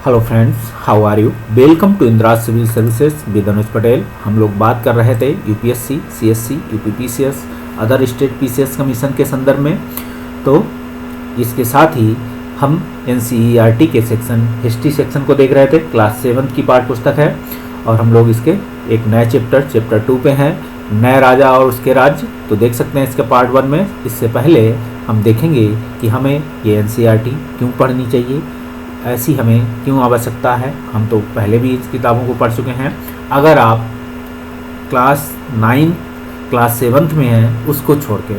Hello friends, how are you. Welcome to Indira civil services with Anuj Patel. हम लोग बात कर रहे थे UPSC, CSC, UPPCS, other state PCS commission के संदर्भ में। तो इसके साथ ही हम एनसीईआरटी के सेक्शन हिस्ट्री सेक्शन को देख रहे थे। क्लास 7 की पाठ्य पुस्तक है और हम लोग इसके एक नए चैप्टर 2 पे हैं, नए राजा और उसके राज्य। तो देख सकते हैं इसके पार्ट 1 में। इससे पहले हम देखेंगे कि हमें ये एनसीईआरटी क्यों पढ़नी चाहिए, ऐसी हमें क्यों आवश्यकता है। हम तो पहले भी इस किताबों को पढ़ चुके हैं। अगर आप क्लास 9 क्लास 7 में हैं, उसको छोड़ के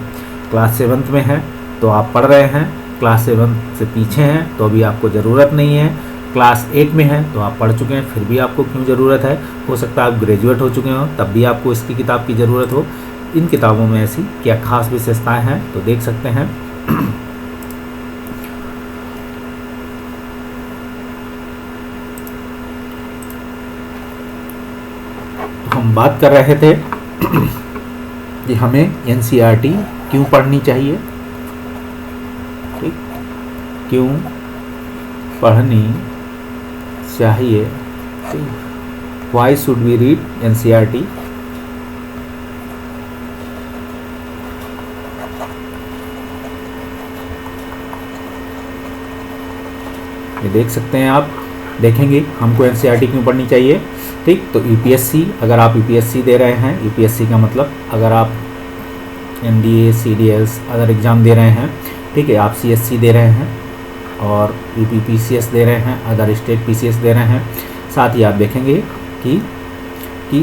क्लास 7 में हैं तो आप पढ़ रहे हैं, क्लास 7 से पीछे हैं तो अभी आपको ज़रूरत नहीं है, क्लास 8 में हैं तो आप पढ़ चुके हैं, फिर भी आपको क्यों ज़रूरत है। हो सकता है आप ग्रेजुएट हो चुके हो तब भी आपको इसकी किताब की ज़रूरत हो। इन किताबों में ऐसी क्या खास विशेषताएँ हैं तो देख सकते हैं। हम बात कर रहे थे कि हमें एनसीईआरटी क्यों पढ़नी चाहिए, ठीक, क्यों पढ़नी चाहिए, why should we read NCERT. ये देख सकते हैं आप, देखेंगे हमको एनसीईआरटी क्यों पढ़नी चाहिए। ठीक, तो यूपीएससी, अगर आप यूपीएससी दे रहे हैं, यूपीएससी का मतलब अगर आप एनडीए, सीडीएस अदर एग्ज़ाम दे रहे हैं, ठीक है, आप सीएससी दे रहे हैं और यूपीपीसीएस दे रहे हैं, अदर स्टेट पीसीएस दे रहे हैं, साथ ही आप देखेंगे कि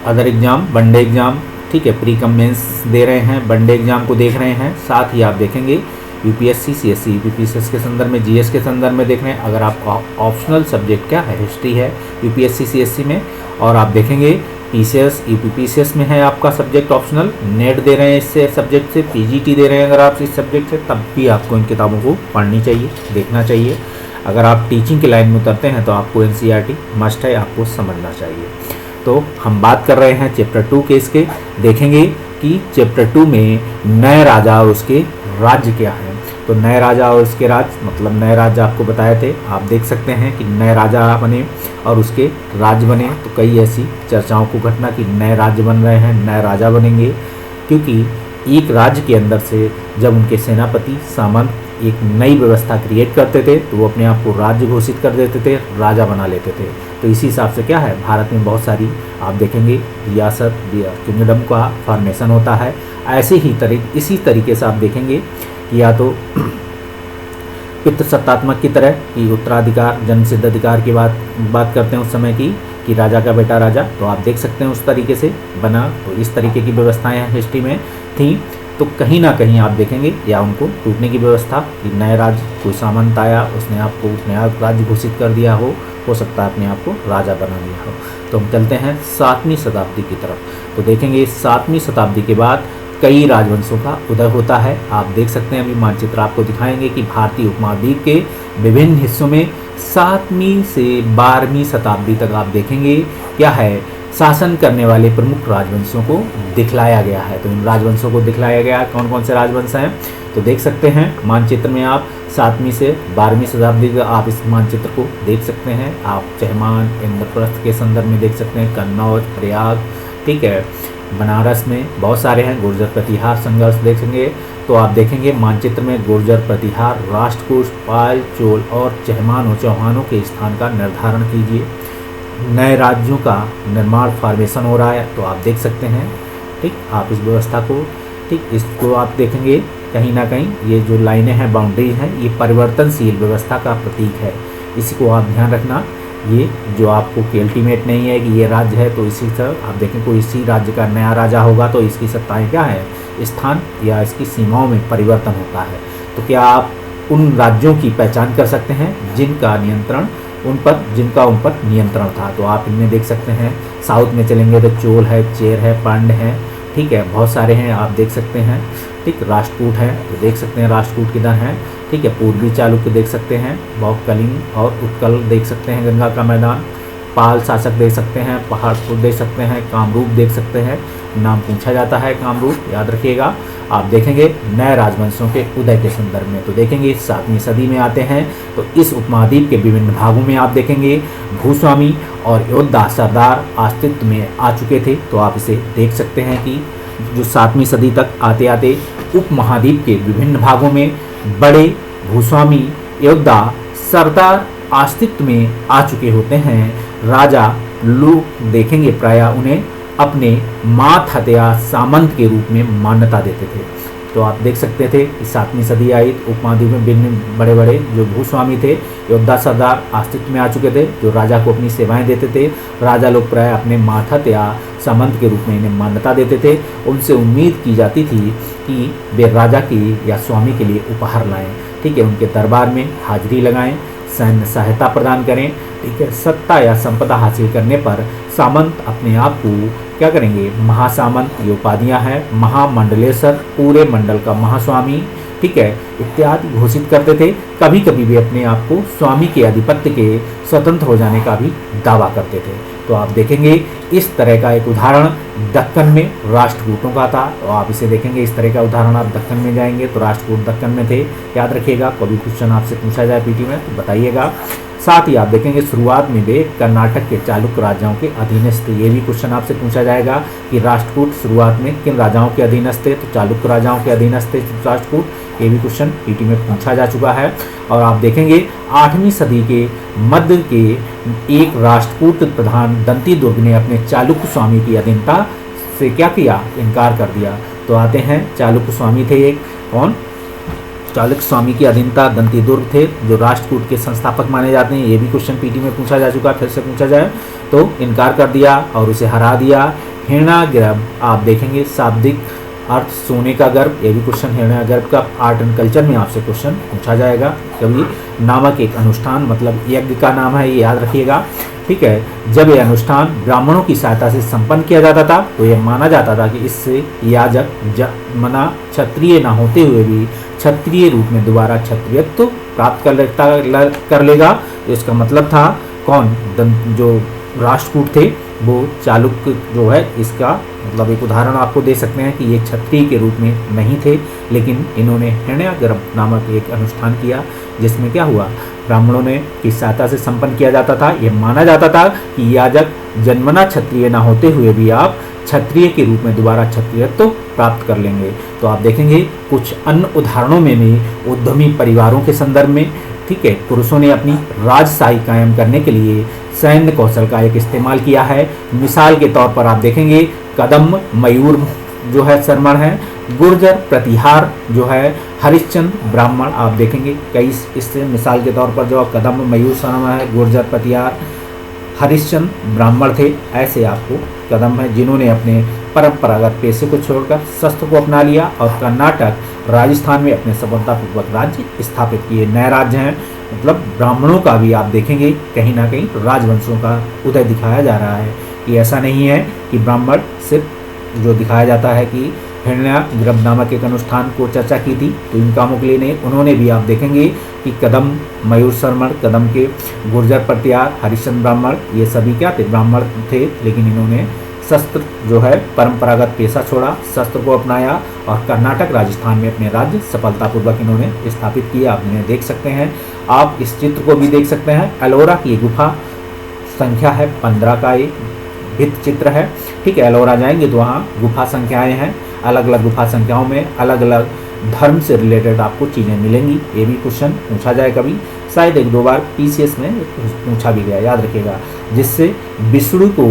अदर एग्ज़ाम, वनडे एग्ज़ाम, ठीक है, प्री कम मेंस दे रहे हैं, वनडे एग्ज़ाम को देख रहे हैं, साथ ही आप देखेंगे यूपीएससी, सीएससी, यूपीपीसीएस के संदर्भ में, जीएस के संदर्भ में देख रहे हैं। अगर आपका ऑप्शनल सब्जेक्ट क्या है, हिस्ट्री है यूपीएससी, सीएससी में, और आप देखेंगे पीसीएस, यूपीपीसीएस में है आपका सब्जेक्ट ऑप्शनल, नेट दे रहे हैं इससे सब्जेक्ट से, पीजीटी दे रहे हैं अगर आप इस सब्जेक्ट से, तब भी आपको इन किताबों को पढ़नी चाहिए, देखना चाहिए। अगर आप टीचिंग की लाइन में उतरते हैं तो आपको एनसीईआरटी मस्ट है, आपको समझना चाहिए। तो हम बात कर रहे हैं चैप्टर 2 के इसके, देखेंगे कि चैप्टर 2 में नए राजा और उसके राज्य क्या है। तो नए राजा और उसके राज्य, मतलब नए राज्य आपको बताए थे, आप देख सकते हैं कि नए राजा बने और उसके राज्य बने। तो कई ऐसी चर्चाओं को घटना कि नए राज्य बन रहे हैं, नए राजा बनेंगे, क्योंकि एक राज्य के अंदर से जब उनके सेनापति, सामंत एक नई व्यवस्था क्रिएट करते थे तो वो अपने आप को राज्य घोषित कर देते थे, राजा बना लेते थे। तो इसी हिसाब से क्या है, भारत में बहुत सारी आप देखेंगे रियासत, किंगडम का फॉर्मेशन होता है। ऐसे ही इसी तरीके से आप देखेंगे कि या तो पितृसत्तात्मक की तरह कि उत्तराधिकार, जन्मसिद्ध अधिकार की बात करते हैं उस समय की, कि राजा का बेटा राजा, तो आप देख सकते हैं उस तरीके से बना। तो इस तरीके की व्यवस्थाएं हिस्ट्री में थी। तो कहीं ना कहीं आप देखेंगे या उनको टूटने की व्यवस्था कि नए राज्य, कोई सामंत आया, उसने आपको नया राज्य घोषित कर दिया हो सकता है अपने आप को राजा बना लिया हो। तो हम चलते हैं 7वीं शताब्दी की तरफ। तो देखेंगे 7वीं शताब्दी के बाद कई राजवंशों का उदय होता है। आप देख सकते हैं, अभी मानचित्र आपको दिखाएंगे कि भारतीय उपमहाद्वीप के विभिन्न हिस्सों में 7वीं से 12वीं शताब्दी तक आप देखेंगे क्या है, शासन करने वाले प्रमुख राजवंशों को दिखलाया गया है। तो इन राजवंशों को दिखलाया गया है, कौन कौन से राजवंश हैं तो देख सकते हैं मानचित्र में। आप 7वीं से 12वीं शताब्दी का आप इस मानचित्र को देख सकते हैं। आप चहमान, इंद्रप्रस्थ के संदर्भ में देख सकते हैं, कन्नौज, प्रयाग, ठीक है, बनारस में बहुत सारे हैं, गुर्जर प्रतिहार संघर्ष देखेंगे। तो आप देखेंगे मानचित्र में गुर्जर प्रतिहार, राष्ट्रकूट, पाल, चोल और चहमान और चौहानों के स्थान का निर्धारण कीजिए। नए राज्यों का निर्माण फॉर्मेशन हो रहा है, तो आप देख सकते हैं, ठीक, आप इस व्यवस्था को, ठीक, इसको आप देखेंगे कहीं ना कहीं ये जो लाइनें हैं, बाउंड्रीज हैं, ये परिवर्तनशील व्यवस्था का प्रतीक है। इसी को आप ध्यान रखना, ये जो आपको कि अल्टीमेट नहीं है कि ये राज्य है तो इसी तरह आप देखें कोई इसी राज्य का नया राजा होगा तो इसकी सत्ताएं क्या है, स्थान या इसकी सीमाओं में परिवर्तन होता है। तो क्या आप उन राज्यों की पहचान कर सकते हैं जिनका उन पर नियंत्रण था। तो आप इनमें देख सकते हैं, साउथ में चलेंगे तो चोल है, चेर है, पांड्य है, ठीक है, बहुत सारे हैं आप देख सकते हैं, ठीक, राष्ट्रकूट है तो देख सकते हैं राष्ट्रकूट किधर है, ठीक है, पूर्वी चालुक्य देख सकते हैं, बहुत कलिंग और उत्कल देख सकते हैं, गंगा का मैदान, पाल शासक देख सकते हैं, पहाड़पुर देख सकते हैं, कामरूप देख सकते हैं, नाम पूछा जाता है कामरूप, याद रखिएगा। आप देखेंगे नए राजवंशों के उदय के संदर्भ में, तो देखेंगे 7वीं सदी में आते हैं। तो इस उपमहाद्वीप के विभिन्न भागों में आप देखेंगे भूस्वामी और योद्धा सरदार अस्तित्व में आ चुके थे। तो आप इसे देख सकते हैं कि जो 7वीं सदी तक आते आते उपमहाद्वीप के विभिन्न भागों में बड़े भूस्वामी योद्धा सरदार अस्तित्व में आ चुके होते हैं। राजा लोग देखेंगे प्रायः उन्हें अपने मात हत्या सामंत के रूप में मान्यता देते थे। तो आप देख सकते थे कि 7वीं सदी आई, उपमहाद्वीप में विभिन्न बड़े बड़े जो भूस्वामी थे, योद्धा सरदार अस्तित्व में आ चुके थे, जो राजा को अपनी सेवाएं देते थे। राजा लोग प्राय अपने मातहत या सामंत के रूप में इन्हें मान्यता देते थे। उनसे उम्मीद की जाती थी कि वे राजा की या स्वामी के लिए उपहार लाएं, ठीक है, उनके दरबार में हाजिरी लगाएं, सैन्य सहायता प्रदान करें, ठीक है। सत्ता या संपदा हासिल करने पर सामंत अपने आप को क्या करेंगे, महासामंत, ये उपाधियाँ हैं, महामंडलेश्वर, पूरे मंडल का महास्वामी, ठीक है, इत्यादि घोषित करते थे। कभी कभी वे अपने आप को स्वामी के आधिपत्य के स्वतंत्र हो जाने का भी दावा करते थे। तो आप देखेंगे इस तरह का एक उदाहरण दक्कन में राष्ट्रकूटों का था। तो आप इसे देखेंगे, इस तरह का उदाहरण आप दक्कन में जाएंगे तो राष्ट्रकूट दक्कन में थे, याद रखिएगा। कभी क्वेश्चन आपसे पूछा जाए पीटी में तो बताइएगा। साथ ही आप देखेंगे शुरुआत में वे कर्नाटक के चालुक्य राजाओं के अधीनस्थ थे। ये भी क्वेश्चन आपसे पूछा जाएगा कि राष्ट्रकूट शुरुआत में किन राजाओं के अधीनस्थ थे, तो चालुक्य राजाओं के अधीनस्थ थे राष्ट्रकूट। ये भी क्वेश्चन पीटी में पूछा जा चुका है। और आप देखेंगे 8वीं सदी के मध्य के एक राष्ट्रकूट प्रधान दंती दुर्ग ने अपने चालुक्य स्वामी की अधीनता से क्या किया, इनकार कर दिया। तो आते हैं चालुक्य स्वामी थे एक, कौन, चालुक्य स्वामी की अधीनता दंती दुर्ग थे, जो राष्ट्रकूट के संस्थापक माने जाते हैं। ये भी क्वेश्चन पीटी में पूछा जा चुका, फिर से पूछा जाए तो इनकार कर दिया और उसे हरा दिया। हिरण्यागर्भ आप देखेंगे शाब्दिक अर्थ सोने का गर्भ, ये भी क्वेश्चन हिरण्यागर्भ का आर्ट एंड कल्चर में आपसे क्वेश्चन पूछा जाएगा। कभी नामक एक अनुष्ठान, मतलब यज्ञ का नाम है, ये याद रखिएगा, ठीक है। जब यह अनुष्ठान ब्राह्मणों की सहायता से संपन्न किया जाता था तो यह माना जाता था कि इससे याजक मना क्षत्रिय ना होते हुए भी क्षत्रिय रूप में दोबारा क्षत्रियत्व प्राप्त कर लेगा। तो इसका मतलब था कौन, जो राष्ट्रकूट थे वो चालुक्य जो है, इसका मतलब एक उदाहरण आपको दे सकते हैं कि ये क्षत्रिय के रूप में नहीं थे, लेकिन इन्होंने हिरण्यागर्भ नामक एक अनुष्ठान किया जिसमें क्या हुआ, ब्राह्मणों ने की सहायता से संपन्न किया जाता था। यह माना जाता था कि याजक जन्मना क्षत्रिय ना होते हुए भी आप क्षत्रिय के रूप में दोबारा क्षत्रियत्व प्राप्त कर लेंगे। तो आप देखेंगे कुछ अन्य उदाहरणों में भी उद्यमी परिवारों के संदर्भ में, ठीक है, पुरुषों ने अपनी राजशाही कायम करने के लिए सैन्य कौशल का एक इस्तेमाल किया है। मिसाल के तौर पर आप देखेंगे कदम मयूर जो है शर्मण है, गुर्जर प्रतिहार जो है हरिश्चंद्र ब्राह्मण, आप देखेंगे कई इससे मिसाल के तौर पर जो कदम मयूर शर्मण है, गुर्जर प्रतिहार हरिश्चंद्र ब्राह्मण थे। ऐसे आपको कदम है जिन्होंने अपने परंपरागत पेशे को छोड़कर शस्त्र को अपना लिया और कर्नाटक राजस्थान में अपने सफलतापूर्वक राज्य स्थापित किए। नए राज्य हैं, मतलब ब्राह्मणों का भी आप देखेंगे कहीं ना कहीं राजवंशों का उदय दिखाया जा रहा है। ये ऐसा नहीं है कि ब्राह्मण सिर्फ जो दिखाया जाता है कि हिरण्यागर्भ नामक एक अनुष्ठान को चर्चा की थी तो इन कामों के लिए नहीं, उन्होंने भी आप देखेंगे कि कदम मयूर शर्मण, कदम के गुर्जर प्रतिहार हरिश्चंद्र ब्राह्मण, ये सभी क्या थे, ब्राह्मण थे, लेकिन इन्होंने शस्त्र जो है परंपरागत पेशा छोड़ा, शस्त्र को अपनाया और कर्नाटक राजस्थान में अपने राज्य सफलतापूर्वक इन्होंने स्थापित किया। आप इन्हें देख सकते हैं, आप इस चित्र को भी देख सकते हैं। एलोरा की गुफा संख्या है 15 का एक भित्ति चित्र है, ठीक है। एलोरा जाएंगे तो वहाँ गुफा संख्याएँ हैं, अलग अलग गुफा संख्याओं में अलग अलग धर्म से रिलेटेड आपको चीज़ें मिलेंगी। ये भी क्वेश्चन पूछा जाए कभी, शायद 1-2 बार पीसीएस में पूछा भी गया, याद रखिएगा। जिससे विष्णु को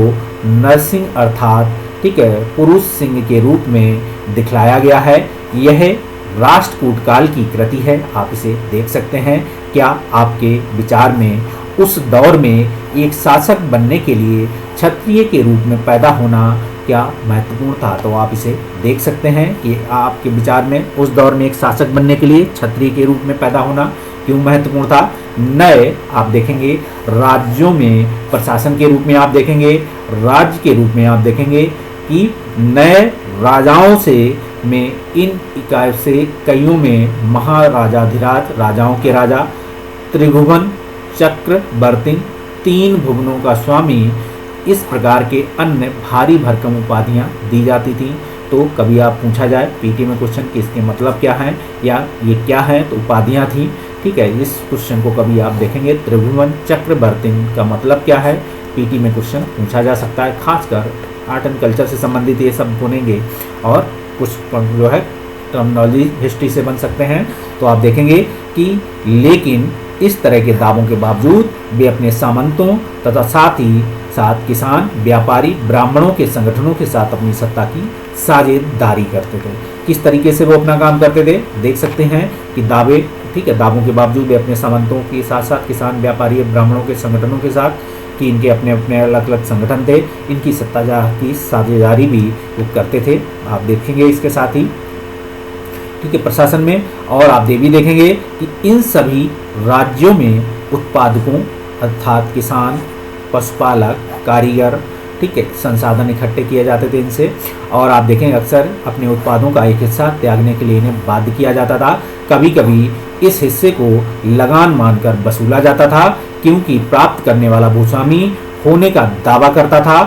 नरसिंह अर्थात, ठीक है, पुरुष सिंह के रूप में दिखलाया गया है। यह राष्ट्रकूट काल की कृति है, आप इसे देख सकते हैं। क्या आपके विचार में उस दौर में एक शासक बनने के लिए क्षत्रिय के रूप में पैदा होना क्या महत्वपूर्ण था? तो आप इसे देख सकते हैं कि आपके विचार में उस दौर में एक शासक बनने के लिए क्षत्रिय के रूप में पैदा होना क्यों महत्वपूर्ण था। नए आप देखेंगे राज्यों में प्रशासन के रूप में आप देखेंगे, राज्य के रूप में आप देखेंगे कि नए राजाओं से में इन इकाई से कईयों में महाराजाधिराज राजाओं के राजा त्रिभुवन चक्रवर्ती 3 भुवनों का स्वामी इस प्रकार के अन्य भारी भरकम उपाधियां दी जाती थी। तो कभी आप पूछा जाए पीटी में क्वेश्चन कि इसके मतलब क्या है या ये क्या है, तो उपाधियां थी। ठीक है, इस क्वेश्चन को कभी आप देखेंगे त्रिभुवन चक्रवर्तीन का मतलब क्या है, पीटी में क्वेश्चन पूछा जा सकता है। खासकर आर्ट एंड कल्चर से संबंधित ये सब बनेंगे और कुछ जो है टर्मिनोलॉजी हिस्ट्री से बन सकते हैं। तो आप देखेंगे कि लेकिन इस तरह के दावों के बावजूद वे अपने सामंतों तथा साथ ही साथ किसान, व्यापारी, ब्राह्मणों के संगठनों के साथ अपनी सत्ता की साझेदारी करते थे। किस तरीके से वो अपना काम करते थे देख सकते हैं कि दावे, ठीक है, दावों के बावजूद वे अपने सामंतों के साथ साथ किसान, व्यापारी, ब्राह्मणों के संगठनों के साथ, कि इनके अपने अपने अलग अलग संगठन थे, इनकी सत्ता की साझेदारी भी वो करते थे। आप देखेंगे इसके साथ ही, ठीक है, प्रशासन में। और आप ये भी देखेंगे कि इन सभी राज्यों में उत्पादकों अर्थात किसान, पशुपालक, कारीगर, ठीक है, संसाधन इकट्ठे किए जाते थे इनसे। और आप देखेंगे अक्सर अपने उत्पादों का एक हिस्सा त्यागने के लिए इन्हें बाध्य किया जाता था। कभी कभी इस हिस्से को लगान मानकर वसूला जाता था, क्योंकि प्राप्त करने वाला भूस्वामी होने का दावा करता था।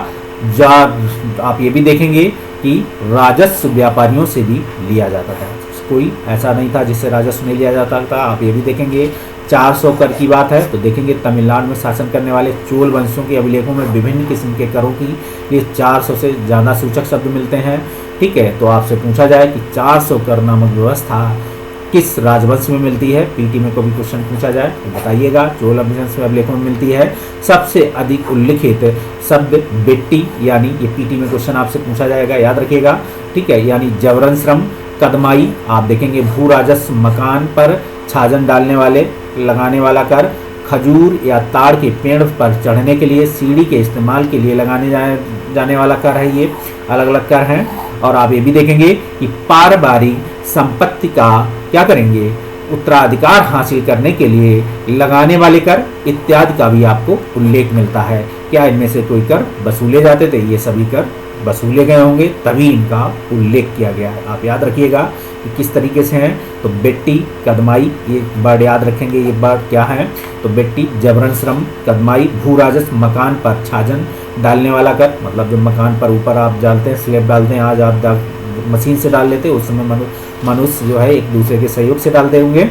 आप ये भी देखेंगे कि राजस्व व्यापारियों से भी लिया जाता था, कोई ऐसा नहीं था जिससे राजस्व नहीं लिया जाता था। आप ये भी देखेंगे 400 कर की बात है तो देखेंगे तमिलनाडु में शासन करने वाले चोल वंशों के अभिलेखों में विभिन्न किस्म के करों की ये 400 से ज़्यादा सूचक शब्द मिलते हैं। ठीक है, तो आपसे पूछा जाए कि 400 कर नामक व्यवस्था किस राजवंश में मिलती है, पीटी में कभी क्वेश्चन पूछा जाए तो बताइएगा। चोल वंश में अभिलेखों में मिलती है। सबसे अधिक उल्लिखित शब्द बेट्टी, यानी ये पीटी में क्वेश्चन आपसे पूछा जाएगा, याद रखिएगा। ठीक है, यानी जबरन श्रम। कदमाई, आप देखेंगे भू राजस्व, मकान पर छाजन डालने वाले लगाने वाला कर। खजूर या ताड़ के पेड़ पर चढ़ने के लिए सीढ़ी के इस्तेमाल के लिए लगाने जाने वाला कर है, ये अलग अलग कर हैं। और आप ये भी देखेंगे कि पारिवारिक संपत्ति का क्या करेंगे, उत्तराधिकार हासिल करने के लिए लगाने वाले कर इत्यादि का भी आपको उल्लेख मिलता है। क्या इनमें से कोई कर वसूले जाते थे, ये सभी कर वसूले गए होंगे, तभी इनका उल्लेख किया गया है। आप याद रखिएगा कि किस तरीके से हैं। तो बेट्टी, कदमाई, ये वर्ड याद रखेंगे, ये वर्ड क्या है। तो बेट्टी जबरन श्रम, कदमाई भू राजस्व, मकान पर छाजन डालने वाला कर, मतलब जो मकान पर ऊपर आप डालते हैं, स्लेब डालते हैं, आज आप मशीन से डाल लेते, उस समय मनुष्य जो है एक दूसरे के सहयोग से डालते होंगे।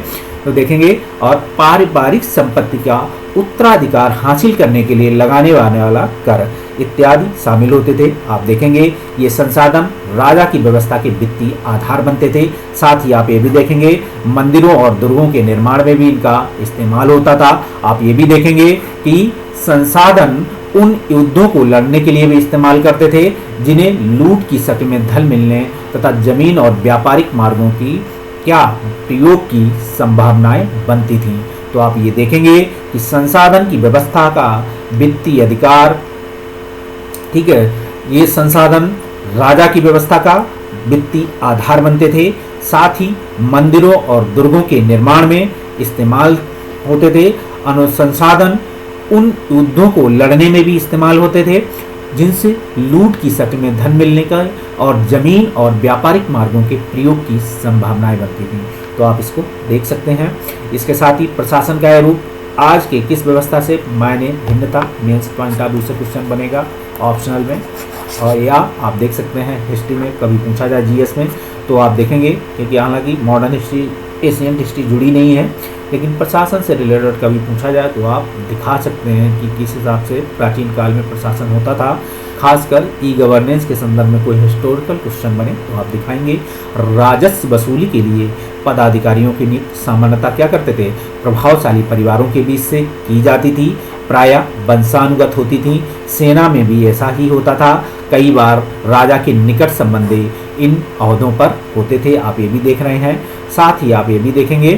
तो देखेंगे। और पारिवारिक संपत्ति का उत्तराधिकार हासिल करने के लिए लगाने वाला कर इत्यादि शामिल होते थे। आप देखेंगे ये संसाधन राजा की व्यवस्था के वित्तीय आधार बनते थे। साथ ही आप ये भी देखेंगे मंदिरों और दुर्गों के निर्माण में भी इनका इस्तेमाल होता था। आप ये भी देखेंगे कि संसाधन उन युद्धों को लड़ने के लिए भी इस्तेमाल करते थे जिन्हें लूट की शक्ल में धन मिलने तथा जमीन और व्यापारिक मार्गों की क्या प्रयोग की संभावनाएं बनती थीं। तो आप ये देखेंगे कि संसाधन की व्यवस्था का वित्तीय अधिकार, ठीक है, ये संसाधन राजा की व्यवस्था का वित्तीय आधार बनते थे। साथ ही मंदिरों और दुर्गों के निर्माण में इस्तेमाल होते थे। अनुसंसाधन उन युद्धों को लड़ने में भी इस्तेमाल होते थे जिनसे लूट की शक्ल में धन मिलने का और जमीन और व्यापारिक मार्गों के प्रयोग की संभावनाएं बनती थी। तो आप इसको देख सकते हैं। इसके साथ ही प्रशासन का यह रूप आज के किस व्यवस्था से मायने भिन्नता, मेंस पॉइंट ऑफ व्यू से क्वेश्चन बनेगा ऑप्शनल में। और या आप देख सकते हैं हिस्ट्री में कभी पूछा जाए जीएस में तो आप देखेंगे, क्योंकि हालांकि मॉडर्न हिस्ट्री एशियंट हिस्ट्री जुड़ी नहीं है, लेकिन प्रशासन से रिलेटेड कभी पूछा जाए तो आप दिखा सकते हैं कि किस हिसाब से प्राचीन काल में प्रशासन होता था। खासकर ई गवर्नेंस के संदर्भ में कोई हिस्टोरिकल क्वेश्चन बने तो आप दिखाएंगे। राजस्व वसूली के लिए पदाधिकारियों की नियुक्ति सामान्यतः क्या करते थे, प्रभावशाली परिवारों के बीच से की जाती थी, प्रायः वंशानुगत होती थी। सेना में भी ऐसा ही होता था। कई बार राजा के निकट संबंधी इन ओहदों पर होते थे। आप ये भी देख रहे हैं। साथ ही आप ये भी देखेंगे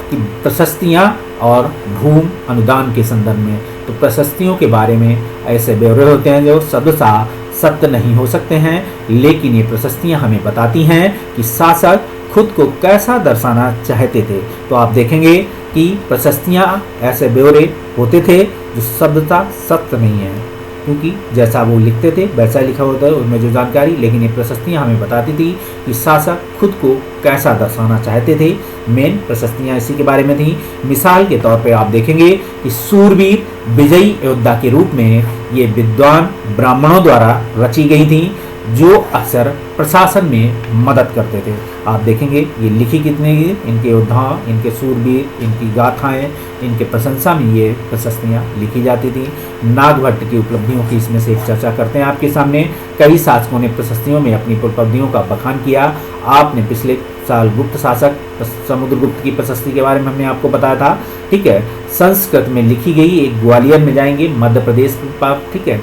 कि प्रशस्तियां और भूमि अनुदान के संदर्भ में, तो प्रशस्तियों के बारे में ऐसे ब्यौरे होते हैं जो सदसा सत्य नहीं हो सकते हैं, लेकिन ये प्रशस्तियां हमें बताती हैं कि शासक खुद को कैसा दर्शाना चाहते थे। तो आप देखेंगे कि प्रशस्तियां ऐसे ब्यौरे होते थे जो शब्दता सत्य नहीं है, क्योंकि जैसा वो लिखते थे वैसा लिखा होता है उसमें जो जानकारी, लेकिन ये प्रशस्तियां हमें बताती थी कि शासक खुद को कैसा दर्शाना चाहते थे। मेन प्रशस्तियां इसी के बारे में थी। मिसाल के तौर पे आप देखेंगे कि सूरवीर विजयी योद्धा के रूप में ये विद्वान ब्राह्मणों द्वारा रची गई थी, जो अक्सर प्रशासन में मदद करते थे। आप देखेंगे ये लिखी कितने की, इनके योद्धा, इनके सूरवीर, इनकी गाथाएं, इनके प्रशंसा में ये प्रशस्तियाँ लिखी जाती थी। नागभट्ट की उपलब्धियों की इसमें से एक चर्चा करते हैं आपके सामने। कई शासकों ने प्रशस्तियों में अपनी उपलब्धियों का बखान किया। आपने पिछले साल गुप्त शासक समुद्रगुप्त की प्रशस्ति के बारे में हमने आपको बताया था, ठीक है। संस्कृत में लिखी गई, एक ग्वालियर में जाएंगे, मध्य प्रदेश पास, ठीक है।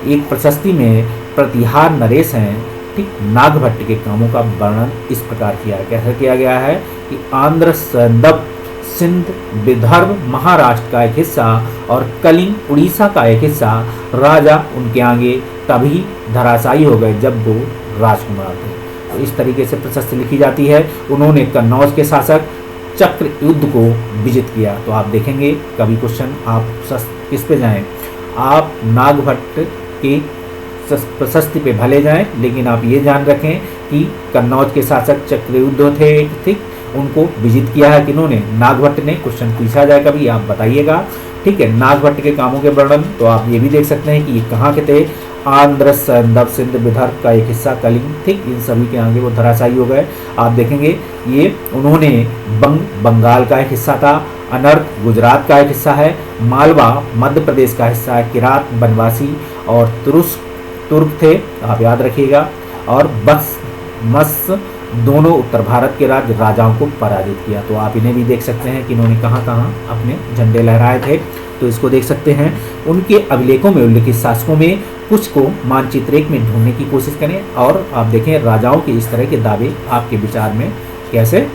एक प्रशस्ति में प्रतिहार नरेश हैं, ठीक। नागभट्ट के कामों का वर्णन इस प्रकार किया है, कैसे किया गया है कि आंध्र, संदप, सिंध, विदर्भ, महाराष्ट्र का एक हिस्सा और कलिंग, उड़ीसा का एक हिस्सा राजा उनके आगे तभी धराशायी हो गए जब वो राजकुमार थे। तो इस तरीके से प्रशस्ति लिखी जाती है। उन्होंने कन्नौज के शासक चक्र युद्ध को विजित किया। तो आप देखेंगे कभी क्वेश्चन आप किस पे जाएं, आप नागभट्ट की प्रशस्ति पे भले जाएं, लेकिन आप ये जान रखें कि कन्नौज के शासक चक्रयुद्ध थे, ठीक। उनको विजित किया है किन्होंने, नागभट्ट ने। क्वेश्चन पूछा जाए कभी, आप बताइएगा, ठीक है। नागभट्ट के कामों के वर्णन तो आप ये भी देख सकते हैं कि ये कहाँ के थे, आंध्र, संदप, सिंध, विदर्भ का एक हिस्सा, कलिंग, ठीक। इन सभी के आगे वो धराशायी हो गए। आप देखेंगे ये उन्होंने बंगाल का एक हिस्सा था, अनर्क गुजरात का एक हिस्सा है, मालवा मध्य प्रदेश का हिस्सा है, किरात बनवासी और तुर्क थे, आप याद रखिएगा। और मस दोनों उत्तर भारत के राजाओं को पराजित किया। तो आप इन्हें भी देख सकते हैं कि इन्होंने कहाँ कहाँ अपने झंडे लहराए थे, तो इसको देख सकते हैं। उनके अभिलेखों में उल्लिखित शासकों में कुछ को मानचित्र एक में ढूंढने की कोशिश करें और आप देखें राजाओं के इस तरह के दावे आपके विचार में कैसे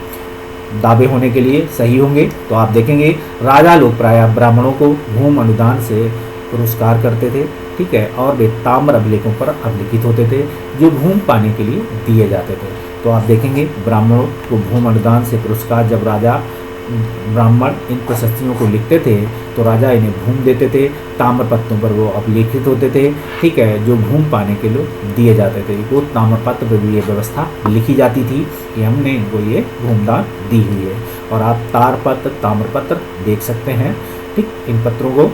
दावे होने के लिए सही होंगे। तो आप देखेंगे राजा लोग प्रायः ब्राह्मणों को भूमि अनुदान से पुरस्कार करते थे, ठीक है। और वे ताम्र अभिलेखों पर अभिलिखित होते थे जो भूमि पाने के लिए दिए जाते थे। तो आप देखेंगे ब्राह्मणों को भूमि अनुदान से पुरस्कार, जब राजा ब्राह्मण इन प्रशस्तियों को लिखते थे तो राजा इन्हें भूमि देते थे, ताम्र पत्रों पर वो अभिलेखित होते थे, ठीक है, जो भूमि पाने के लिए दिए जाते थे। वो ताम्र पत्र पर भी ये व्यवस्था लिखी जाती थी कि हमने इनको ये भूमिदान दी हुई है। और आप तारपत्र, ताम्रपत्र देख सकते हैं, ठीक। इन पत्रों को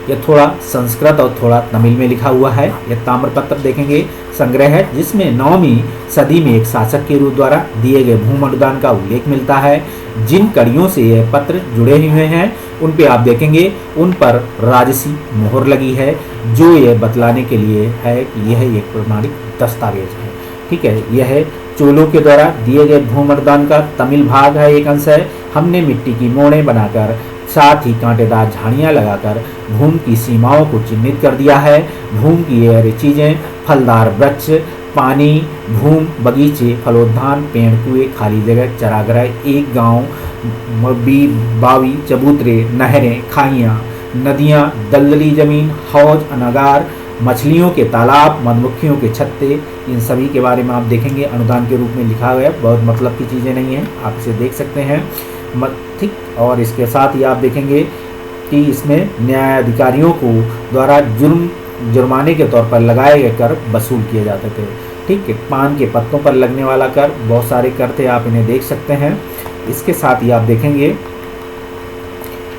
यह थोड़ा संस्कृत और थोड़ा तमिल में लिखा हुआ है। यह ताम्रपत्र देखेंगे संग्रह है जिसमें 9वीं सदी में एक शासक के रूप द्वारा दिए गए भूमि अनुदान का उल्लेख मिलता है। जिन कड़ियों से यह पत्र जुड़े हुए हैं उन पे आप देखेंगे उन पर राजसी मोहर लगी है, जो यह बतलाने के लिए है कि यह एक प्रमाणिक दस्तावेज है, ठीक है। यह चोलों के द्वारा दिए गए भूमि अनुदान का तमिल भाग है, एक अंश है। हमने मिट्टी की मोड़ें बनाकर साथ ही कांटेदार झाड़ियाँ लगाकर भूमि की सीमाओं को चिन्हित कर दिया है। भूमि की ये चीज़ें फलदार वृक्ष, पानी, भूमि, बगीचे, फलोद्यान, पेड़, कुएं, खाली जगह, चरागाह, एक गांव, बावी, चबूतरे, नहरें, खाइयाँ, नदियाँ, दलदली जमीन, हौज, अनागार, मछलियों के तालाब, मधुमक्खियों के छत्ते, इन सभी के बारे में आप देखेंगे अनुदान के रूप में लिखा गया। बहुत मतलब की चीज़ें नहीं हैं, आप इसे देख सकते हैं, ठीक। और इसके साथ ही आप देखेंगे कि इसमें न्यायाधिकारियों को द्वारा जुर्माने के तौर पर लगाए गए कर वसूल किए जाते थे, ठीक है। पान के पत्तों पर लगने वाला कर, बहुत सारे कर थे, आप इन्हें देख सकते हैं। इसके साथ ही आप देखेंगे,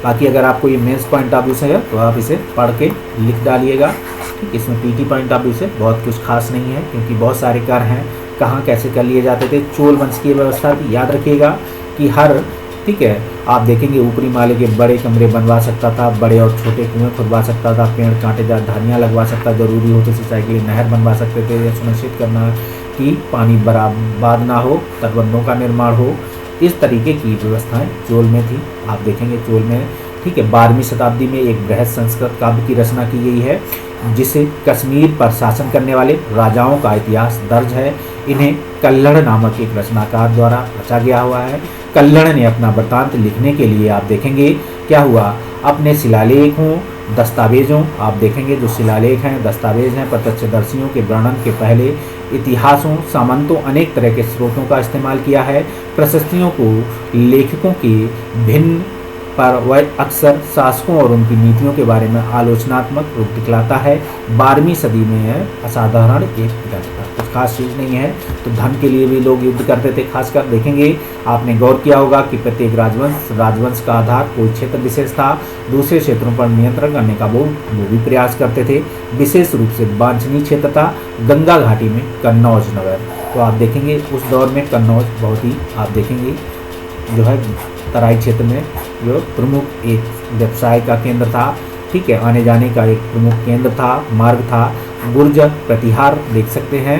बाकी अगर आपको ये मेंस पॉइंट ऑफ व्यू से है तो आप इसे पढ़ के लिख डालिएगा, ठीक। इसमें पीटी पॉइंट ऑफ व्यू से बहुत कुछ खास नहीं है क्योंकि बहुत सारे कर हैं, कहाँ कैसे कर लिए जाते थे। चोल वंश की व्यवस्था थी, याद रखिएगा कि हर, ठीक है, आप देखेंगे ऊपरी माले के बड़े कमरे बनवा सकता था, बड़े और छोटे कुएं खुदवा सकता था, पेड़ कांटेदार धारियाँ लगवा सकता, जरूरी हो तो सिंचाई के लिए नहर बनवा सकते थे। यह सुनिश्चित करना कि पानी बर्बाद ना हो, तटबंधों का निर्माण हो, इस तरीके की व्यवस्थाएं चोल में थी। आप देखेंगे चोल में, ठीक है, 12वीं शताब्दी में एक बृहद संस्कृत काव्य की रचना की गई है जिसे कश्मीर पर शासन करने वाले राजाओं का इतिहास दर्ज है। इन्हें कल्लड़ नामक एक रचनाकार द्वारा रचा गया हुआ है। कल्लड़ ने अपना वृत्तांत लिखने के लिए आप देखेंगे क्या हुआ, अपने शिलालेखों, दस्तावेजों, आप देखेंगे जो शिलालेख हैं, दस्तावेज हैं, प्रत्यक्षदर्शियों के वर्णन के पहले इतिहासों, सामंतों, अनेक तरह के स्रोतों का इस्तेमाल किया है। प्रशस्तियों को लेखकों के भिन्न पर वह अक्सर शासकों और उनकी नीतियों के बारे में आलोचनात्मक रूप दिखलाता है। 12वीं सदी में यह असाधारण एक ग्रंथ था। कुछ खास चीज़ नहीं है। तो धन के लिए भी लोग युद्ध करते थे। खासकर देखेंगे, आपने गौर किया होगा कि प्रत्येक राजवंश का आधार कोई क्षेत्र विशेष था। दूसरे क्षेत्रों पर नियंत्रण करने का वो भी प्रयास करते थे। विशेष रूप से वांछनीय क्षेत्र था गंगा घाटी में कन्नौज नगर। तो आप देखेंगे उस दौर में कन्नौज बहुत ही, आप देखेंगे जो है तराई क्षेत्र में जो प्रमुख एक व्यवसाय का केंद्र था, ठीक है, आने जाने का एक प्रमुख केंद्र था, मार्ग था। गुर्जर प्रतिहार देख सकते हैं।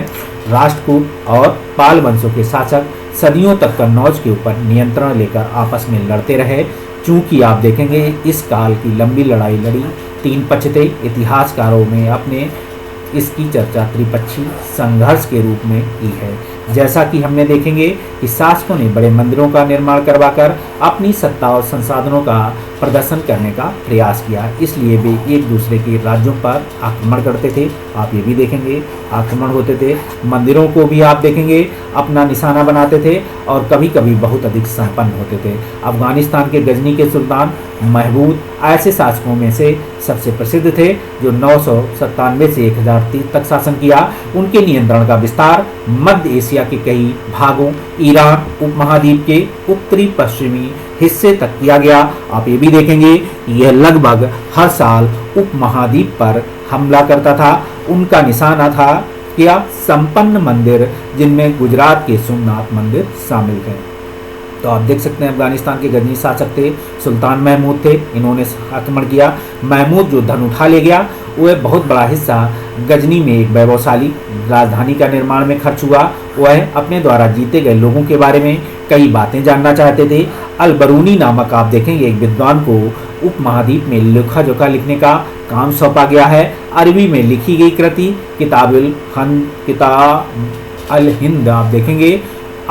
राष्ट्रकूट और पाल वंशों के शासक सदियों तक कन्नौज के ऊपर नियंत्रण लेकर आपस में लड़ते रहे। चूंकि आप देखेंगे इस काल की लंबी लड़ाई लड़ी 3 पक्ष थे। इतिहासकारों ने अपने इसकी चर्चा त्रिपक्षीय संघर्ष के रूप में की है। जैसा कि हमने देखेंगे कि शासकों ने बड़े मंदिरों का निर्माण करवाकर अपनी सत्ता और संसाधनों का प्रदर्शन करने का प्रयास किया, इसलिए वे एक दूसरे के राज्यों पर आक्रमण करते थे। आप ये भी देखेंगे आक्रमण होते थे। मंदिरों को भी आप देखेंगे अपना निशाना बनाते थे और कभी कभी बहुत अधिक संपन्न होते थे। अफगानिस्तान के गजनी के सुल्तान महमूद ऐसे शासकों में से सबसे प्रसिद्ध थे जो 997 से 1030 तक शासन किया। उनके नियंत्रण का विस्तार मध्य एशिया के कई भागों, ईरान उपमहाद्वीप के उत्तरी पश्चिमी हिस्से तक किया गया। आप ये भी देखेंगे यह लगभग हर साल उपमहाद्वीप पर हमला करता था। उनका निशाना था क्या? संपन्न मंदिर, जिनमें गुजरात के सोमनाथ मंदिर शामिल थे। तो आप देख सकते हैं अफगानिस्तान के गजनी शासक थे सुल्तान महमूद थे। इन्होंने आक्रमण किया। महमूद जो धन उठा ले गया वह बहुत बड़ा हिस्सा गजनी में एक वैभवशाली राजधानी का निर्माण में खर्च हुआ। वह अपने द्वारा जीते गए लोगों के बारे में कई बातें जानना चाहते थे। अल-बरूनी नामक आप देखेंगे एक विद्वान को उपमहाद्वीप में लेखा जोखा लिखने का काम सौंपा गया है। अरबी में लिखी गई कृति किताब अल हिंद आप देखेंगे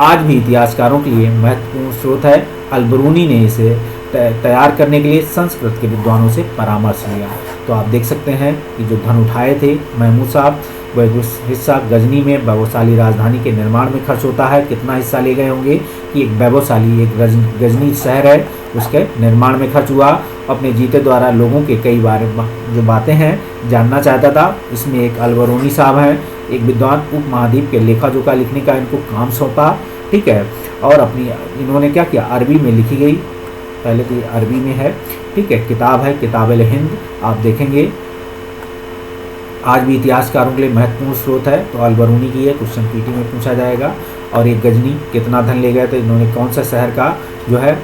आज भी इतिहासकारों के लिए महत्वपूर्ण स्रोत है। अल-बरूनी ने इसे तैयार करने के लिए संस्कृत के विद्वानों से परामर्श लिया। तो आप देख सकते हैं कि जो धन उठाए थे महमूद साहब, वह हिस्सा गजनी में वैभवशाली राजधानी के निर्माण में खर्च होता है। कितना हिस्सा ले गए होंगे कि एक वैभवशाली एक गजनी शहर है उसके निर्माण में खर्च हुआ। अपने जीते द्वारा लोगों के कई बार जो बातें हैं जानना चाहता था। इसमें एक अल-बरूनी साहब हैं, एक विद्वान उपमहाद्वीप के लेखा जोखा लिखने का इनको काम सौंपा, ठीक है। और अपनी इन्होंने क्या किया, अरबी में लिखी गई, पहले तो ये अरबी में है, ठीक है, किताब है किताब अल हिंद। आप देखेंगे आज भी इतिहासकारों के लिए महत्वपूर्ण स्रोत है। तो अल-बरूनी की है, क्वेश्चन पीटी में पूछा जाएगा। और एक गजनी कितना धन ले गए थे, इन्होंने कौन सा शहर का जो है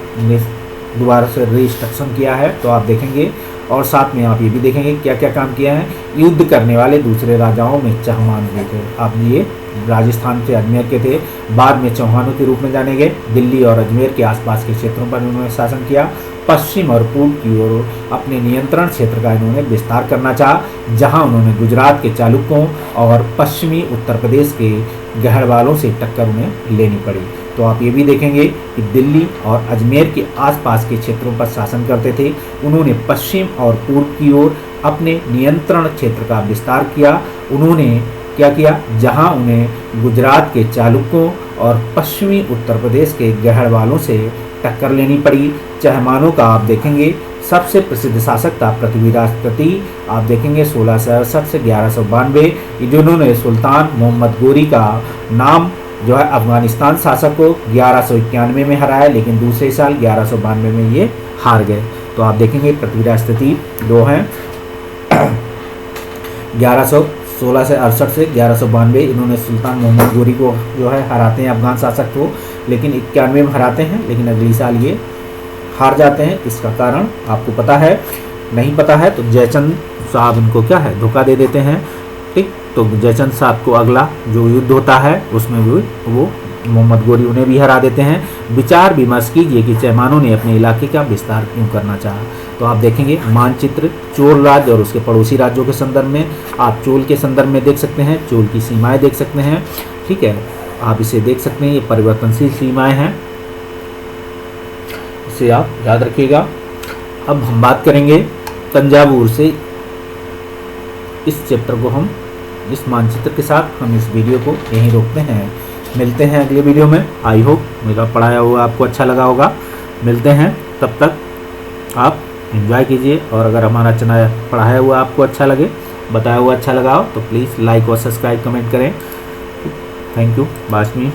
दोबारा से रिस्ट्रक्शन किया है, तो आप देखेंगे। और साथ में आप ये भी देखेंगे क्या क्या काम किया है। युद्ध करने वाले दूसरे राजाओं में चौहान भी थे। आप ये राजस्थान से अजमेर के थे, बाद में चौहानों के रूप में जाने गए। दिल्ली और अजमेर के आसपास के क्षेत्रों पर उन्होंने शासन किया। पश्चिम और पूर्व की ओर अपने नियंत्रण क्षेत्र का इन्होंने विस्तार करना चाहा, जहां उन्होंने गुजरात के चालुक्यों और पश्चिमी उत्तर प्रदेश के गहरवालों से टक्कर उन्हें लेनी पड़ी। तो आप ये भी देखेंगे कि दिल्ली और अजमेर के आसपास के क्षेत्रों पर शासन करते थे। उन्होंने पश्चिम और पूर्व की ओर अपने नियंत्रण क्षेत्र का विस्तार किया। उन्होंने क्या किया, जहां उन्हें गुजरात के चालुक्यों और पश्चिमी उत्तर प्रदेश के गहरवालों से टक्कर लेनी पड़ी। चहमानों का आप देखेंगे सबसे प्रसिद्ध शासक था पृथ्वीराज तृतीय। आप देखेंगे 1668 से 1192, जिन्होंने सुल्तान मोहम्मद गोरी का नाम जो है अफगानिस्तान शासक को 1191 में हराया, लेकिन दूसरे साल 1192 में ये हार गए। तो आप देखेंगे पृथ्वीराज तृतीय जो हैं 16 से 68 से 1192, इन्होंने सुल्तान मोहम्मद गोरी को जो है हराते हैं अफगान शासक को, लेकिन 91 में हराते हैं, लेकिन अगले साल ये हार जाते हैं। इसका कारण आपको पता है, नहीं पता है तो जयचंद साहब इनको क्या है धोखा दे देते हैं, ठीक। तो जयचंद साहब को अगला जो युद्ध होता है उसमें भी वो मोहम्मद गोरी उन्हें भी हरा देते हैं। विचार विमर्श कीजिए कि चहमानों ने अपने इलाके का विस्तार क्यों करना चाहा। तो आप देखेंगे मानचित्र चोल राज्य और उसके पड़ोसी राज्यों के संदर्भ में, आप चोल के संदर्भ में देख सकते हैं, चोल की सीमाएं देख सकते हैं, ठीक है। आप इसे देख सकते हैं, ये परिवर्तनशील सीमाएं हैं, इसे आप याद रखिएगा। अब हम बात करेंगे तंजावुर से। इस चैप्टर को हम इस मानचित्र के साथ हम इस वीडियो को यहीं रोकते हैं। मिलते हैं अगले वीडियो में। आई होप मेरा पढ़ाया हुआ आपको अच्छा लगा होगा। मिलते हैं, तब तक आप एंजॉय कीजिए। और अगर हमारा चैनल पढ़ाया हुआ आपको अच्छा लगे, बताया हुआ अच्छा लगा हो, तो प्लीज़ लाइक और सब्सक्राइब कमेंट करें। Thank you. बाशमी।